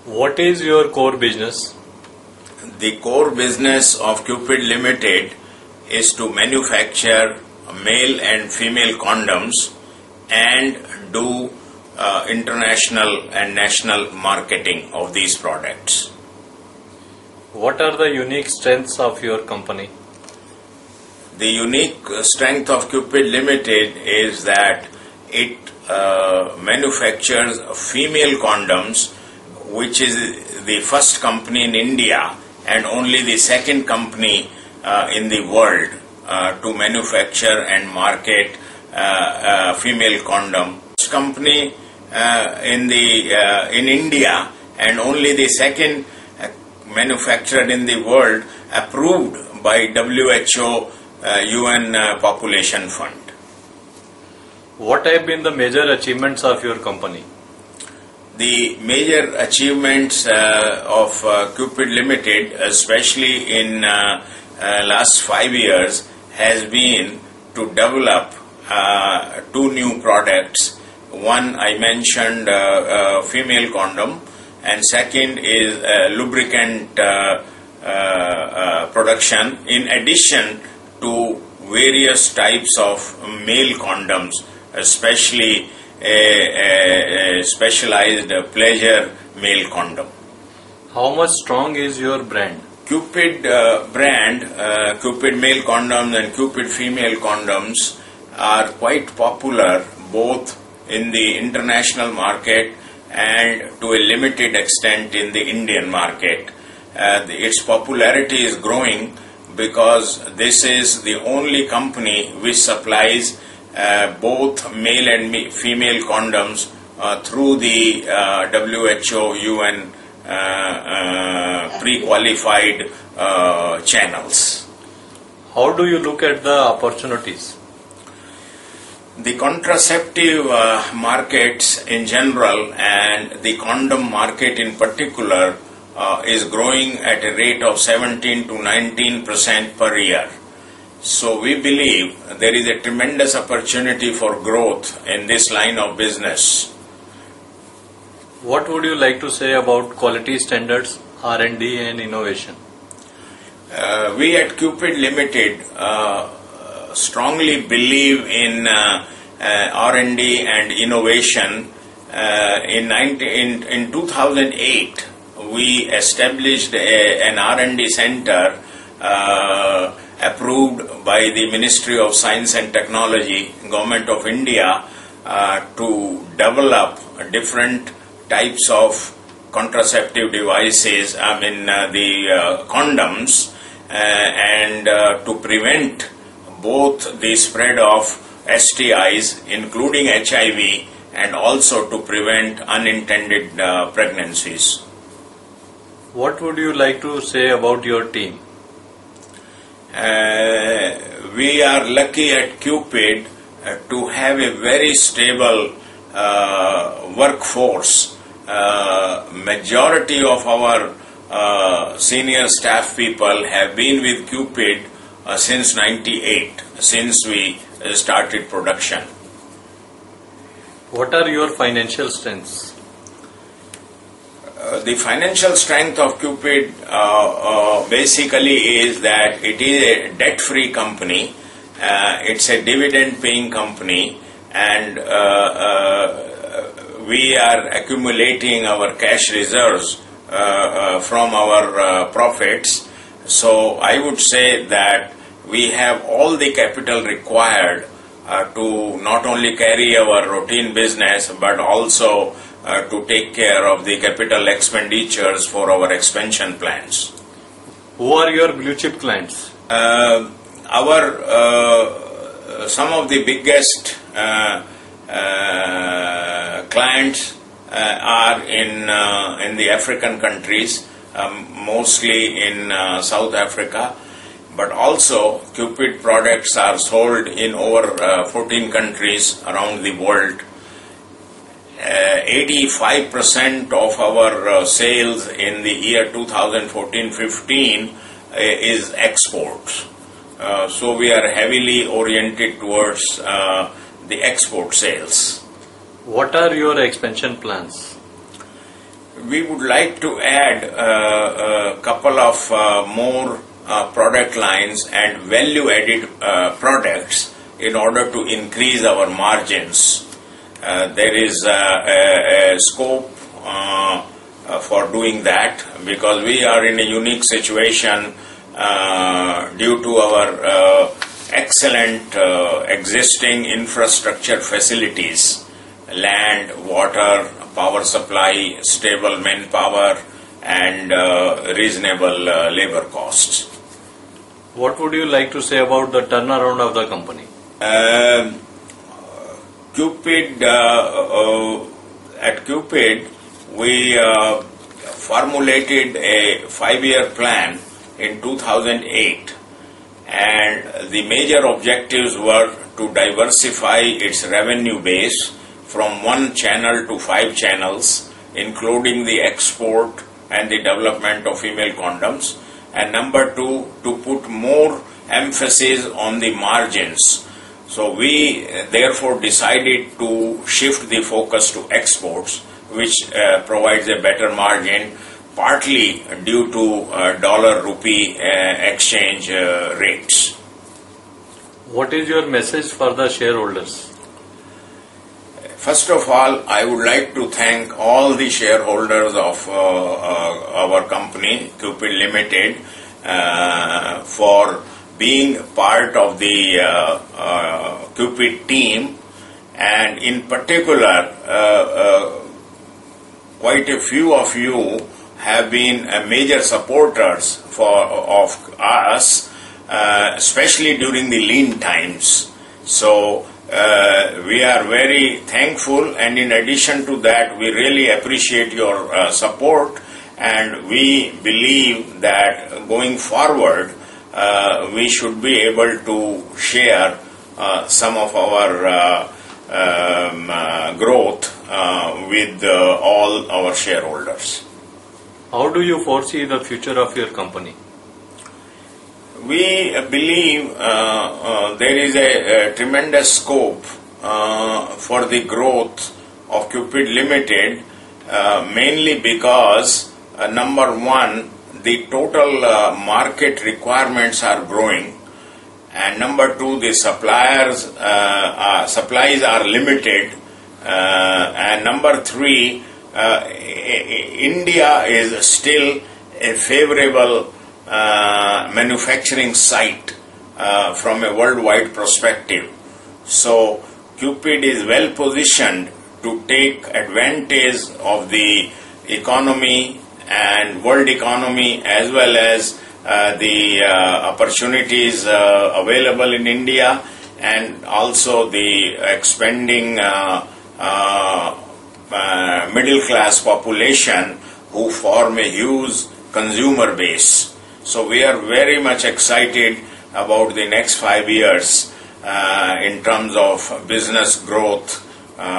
What is your core business? The core business of Cupid Ltd is to manufacture male and female condoms and do international and national marketing of these products. What are the unique strengths of your company? The unique strength of Cupid Ltd is that it manufactures female condoms, which is the first company in India and only the second company in the world to manufacture and market female condom. First company in India and only the second manufactured in the world approved by WHO UN Population Fund. What have been the major achievements of your company? The major achievements of Cupid Ltd, especially in last 5 years, has been to develop 2 new products. One I mentioned, female condom, and second is lubricant production, in addition to various types of male condoms, especially a specialized pleasure male condom. How much strong is your brand? Cupid brand, Cupid male condoms and Cupid female condoms are quite popular both in the international market and to a limited extent in the Indian market. Its popularity is growing because this is the only company which supplies both male and female condoms through the WHO UN pre-qualified channels. How do you look at the opportunities? The contraceptive markets in general and the condom market in particular is growing at a rate of 17 to 19% per year. So we believe there is a tremendous opportunity for growth in this line of business. What would you like to say about quality standards, R&D and innovation? We at Cupid Ltd strongly believe in R&D and innovation. In 2008, we established an R&D center approved by the Ministry of Science and Technology, Government of India, to develop different types of contraceptive devices, the condoms, and to prevent both the spread of STIs, including HIV, and also to prevent unintended pregnancies. What would you like to say about your team? We are lucky at Cupid to have a very stable workforce. Majority of our senior staff people have been with Cupid since '98, since we started production. What are your financial strengths? The financial strength of Cupid basically is that it is a debt-free company, it's a dividend-paying company, and we are accumulating our cash reserves from our profits. So I would say that we have all the capital required to not only carry our routine business but also to take care of the capital expenditures for our expansion plans. Who are your blue chip clients? Some of the biggest clients are in the African countries, mostly in South Africa, but also Cupid products are sold in over 14 countries around the world. 85% of our sales in the year 2014-15 is exports. So we are heavily oriented towards the export sales. What are your expansion plans? we would like to add a couple of more product lines and value-added products in order to increase our margins. There is a scope for doing that because we are in a unique situation due to our excellent existing infrastructure facilities, land, water, power supply, stable manpower, and reasonable labor costs. What would you like to say about the turnaround of the company? At Cupid, we formulated a 5-year plan in 2008, and the major objectives were to diversify its revenue base from 1 channel to 5 channels, including the export and the development of female condoms, and number 2, to put more emphasis on the margins. So we therefore decided to shift the focus to exports, which provides a better margin, partly due to dollar-rupee exchange rates. What is your message for the shareholders? First of all, I would like to thank all the shareholders of our company, Cupid Ltd, for being part of the Cupid team, and in particular, quite a few of you have been major supporters of us, especially during the lean times. So we are very thankful, and in addition to that, we really appreciate your support, and we believe that going forward we should be able to share some of our growth with all our shareholders. How do you foresee the future of your company? We believe there is a tremendous scope for the growth of Cupid Ltd, mainly because number 1, the total market requirements are growing, and number 2, the supplies are limited, and number 3, India is still a favorable manufacturing site from a worldwide perspective. So Cupid is well positioned to take advantage of the economy and world economy, as well as the opportunities available in India, and also the expanding middle class population who form a huge consumer base. So we are very much excited about the next 5 years in terms of business growth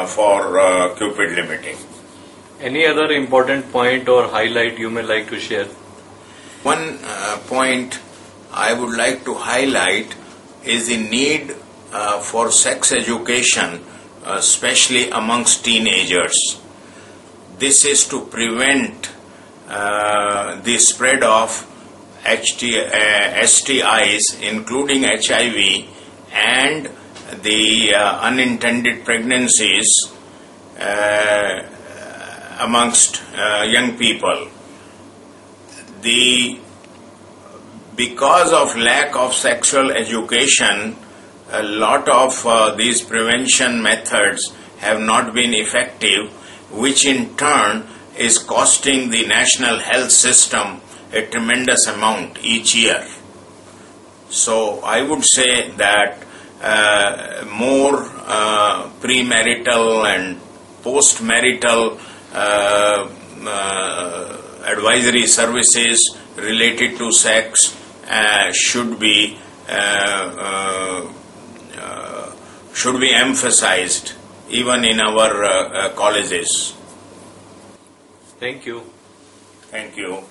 for Cupid Ltd. Any other important point or highlight you may like to share? One point I would like to highlight is the need for sex education, especially amongst teenagers. This is to prevent the spread of STIs, including HIV, and the unintended pregnancies amongst young people. Because of lack of sexual education, a lot of these prevention methods have not been effective, which in turn is costing the national health system a tremendous amount each year. So I would say that more premarital and postmarital advisory services related to sex should be emphasized even in our colleges. Thank you. Thank you.